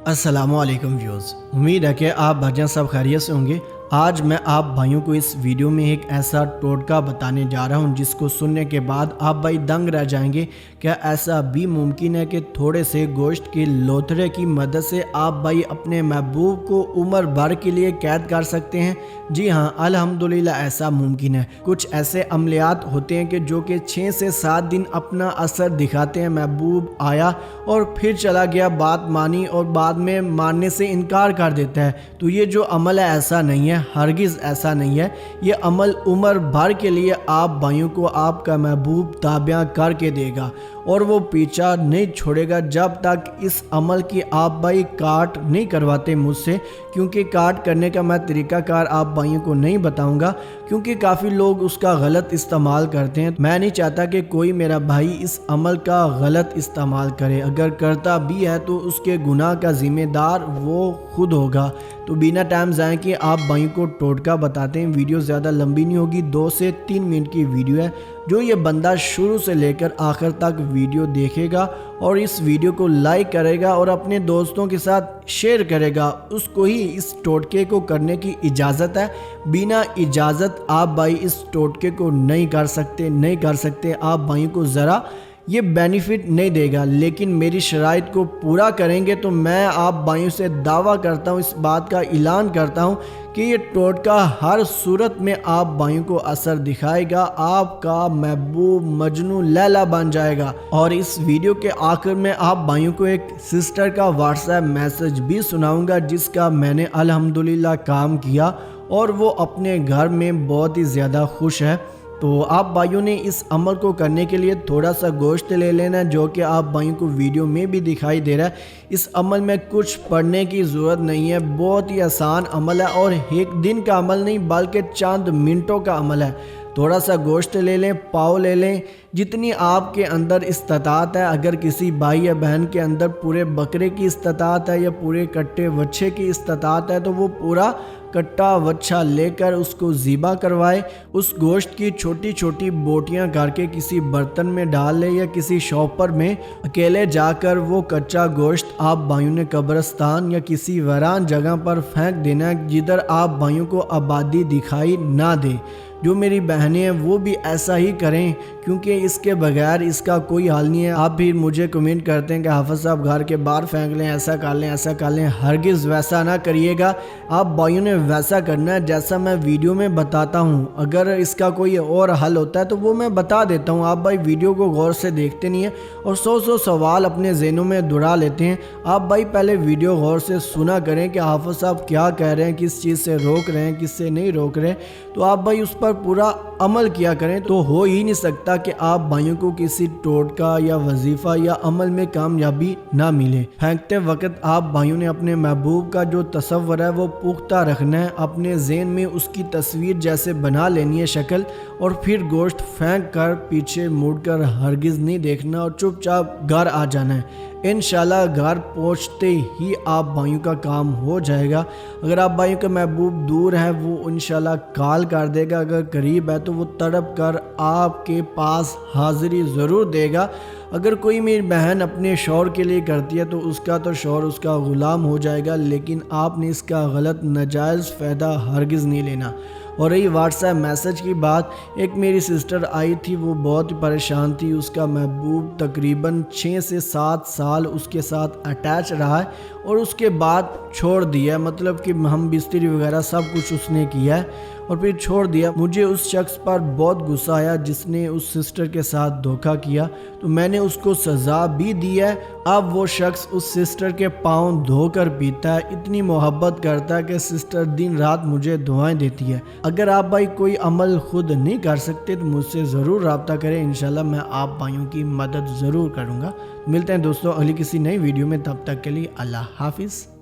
अस्सलामु अलैकुम व्यूअर्स, उम्मीद है कि आप भाईजान सब खैरियत से होंगे। आज मैं आप भाइयों को इस वीडियो में एक ऐसा टोटका बताने जा रहा हूं जिसको सुनने के बाद आप भाई दंग रह जाएंगे। क्या ऐसा भी मुमकिन है कि थोड़े से गोश्त के लोथड़े की मदद से आप भाई अपने महबूब को उम्र भर के लिए कैद कर सकते हैं? जी हां, अल्हम्दुलिल्लाह ऐसा मुमकिन है। कुछ ऐसे अमलियात होते हैं कि जो कि 6 से 7 दिन अपना असर दिखाते हैं। महबूब आया और फिर चला गया, बात मानी और बाद में मानने से इनकार कर देता है। तो ये जो अमल है ऐसा नहीं है, हरगिज़ ऐसा नहीं है। ये अमल उम्र भर के लिए आप भाइयों को आपका महबूब ताबिया करके देगा और वो पीछा नहीं छोड़ेगा जब तक इस अमल की आप भाई काट नहीं करवाते मुझसे। क्योंकि काट करने का मैं तरीक़ाकार आप भाइयों को नहीं बताऊंगा, क्योंकि काफ़ी लोग उसका गलत इस्तेमाल करते हैं। मैं नहीं चाहता कि कोई मेरा भाई इस अमल का गलत इस्तेमाल करे। अगर करता भी है तो उसके गुनाह का ज़िम्मेदार वो खुद होगा। तो बिना टाइम ज़ाया किए आप भाइयों को टोटका बताते हैं। वीडियो ज़्यादा लंबी नहीं होगी, 2 से 3 मिनट की वीडियो है। जो ये बंदा शुरू से लेकर आखिर तक वीडियो देखेगा और इस वीडियो को लाइक करेगा और अपने दोस्तों के साथ शेयर करेगा, उसको ही इस टोटके को करने की इजाज़त है। बिना इजाज़त आप भाई इस टोटके को नहीं कर सकते। आप भाइयों को ज़रा ये बेनिफिट नहीं देगा, लेकिन मेरी शराइत को पूरा करेंगे तो मैं आप भाइयों से दावा करता हूँ, इस बात का ऐलान करता हूँ कि ये टोटका हर सूरत में आप भाइयों को असर दिखाएगा। आपका महबूब मजनू लैला बन जाएगा। और इस वीडियो के आखिर में आप भाइयों को एक सिस्टर का व्हाट्सएप मैसेज भी सुनाऊंगा जिसका मैंने अल्हम्दुलिल्लाह काम किया और वो अपने घर में बहुत ही ज़्यादा खुश है। तो आप भाइयों ने इस अमल को करने के लिए थोड़ा सा गोश्त ले लेना है, जो कि आप भाइयों को वीडियो में भी दिखाई दे रहा है। इस अमल में कुछ पढ़ने की ज़रूरत नहीं है, बहुत ही आसान अमल है और एक दिन का अमल नहीं बल्कि चंद मिनटों का अमल है। थोड़ा सा गोश्त ले लें, पाव ले लें, जितनी आपके अंदर इस्तात है। अगर किसी भाई या बहन के अंदर पूरे बकरे की इस्तात है या पूरे कट्टे वच्छे की इस्तात है तो वो पूरा कट्टा वच्छा लेकर उसको ज़िबा करवाए। उस गोश्त की छोटी छोटी बोटियां करके किसी बर्तन में डाल ले या किसी शॉपर में अकेले जाकर वो कच्चा गोश्त आप भाइयों ने कब्रिस्तान या किसी वीरान जगह पर फेंक देना है जिधर आप भाइयों को आबादी दिखाई ना दे। जो मेरी बहनें हैं वो भी ऐसा ही करें, क्योंकि इसके बगैर इसका कोई हाल नहीं है। आप फिर मुझे कमेंट करते हैं कि हाफिज़ साहब घर के बाहर फेंक लें, ऐसा कर लें। हरगिज़ वैसा ना करिएगा। आप भाइयों ने वैसा करना है जैसा मैं वीडियो में बताता हूँ। अगर इसका कोई और हल होता है तो वो मैं बता देता हूँ। आप भाई वीडियो को गौर से देखते नहीं हैं और 100 सवाल अपने ज़हनों में दुहरा लेते हैं। आप भाई पहले वीडियो गौर से सुना करें कि हाफिज़ साहब क्या कह रहे हैं, किस चीज़ से रोक रहे हैं, किस से नहीं रोक रहे। तो आप भाई उस पर पूरा अमल किया करें। तो हो ही नहीं सकता कि आप भाइयों को किसी टोटका या वजीफ़ा या अमल में कामयाबी ना मिले। फेंकते वक्त आप भाइयों ने अपने महबूब का जो तसव्वुर है वो पुख्ता रखना है। अपने ज़हन में उसकी तस्वीर जैसे बना लेनी है शक्ल, और फिर गोश्त फेंक कर पीछे मुड़कर हरगिज़ नहीं देखना और चुपचाप घर आ जाना है। इंशाल्लाह घर पहुंचते ही आप भाइयों का काम हो जाएगा। अगर आप भाइयों का महबूब दूर है वो इंशाल्लाह कॉल कर देगा, अगर करीब है तो वो तड़प कर आपके पास हाज़िरी ज़रूर देगा। अगर कोई मेरी बहन अपने शौहर के लिए करती है तो उसका तो शौहर उसका ग़ुलाम हो जाएगा, लेकिन आपने इसका गलत नाजायज़ फ़ायदा हरगिज़ नहीं लेना। और रही व्हाट्सएप मैसेज की बात, एक मेरी सिस्टर आई थी, वो बहुत ही परेशान थी। उसका महबूब तकरीबन 6 से 7 साल उसके साथ अटैच रहा है और उसके बाद छोड़ दिया, मतलब कि हम बिस्तरी वगैरह सब कुछ उसने किया है और फिर छोड़ दिया। मुझे उस शख्स पर बहुत गुस्सा आया जिसने उस सिस्टर के साथ धोखा किया, तो मैंने उसको सज़ा भी दी है। अब वो शख्स उस सिस्टर के पाँव धोकर पीता है, इतनी मोहब्बत करता है कि सिस्टर दिन रात मुझे दुआएं देती है। अगर आप भाई कोई अमल खुद नहीं कर सकते तो मुझसे ज़रूर रब्ता करें, इंशाल्लाह मैं आप भाइयों की मदद ज़रूर करूँगा। मिलते हैं दोस्तों अगली किसी नई वीडियो में, तब तक के लिए अल्लाह हाफिज़।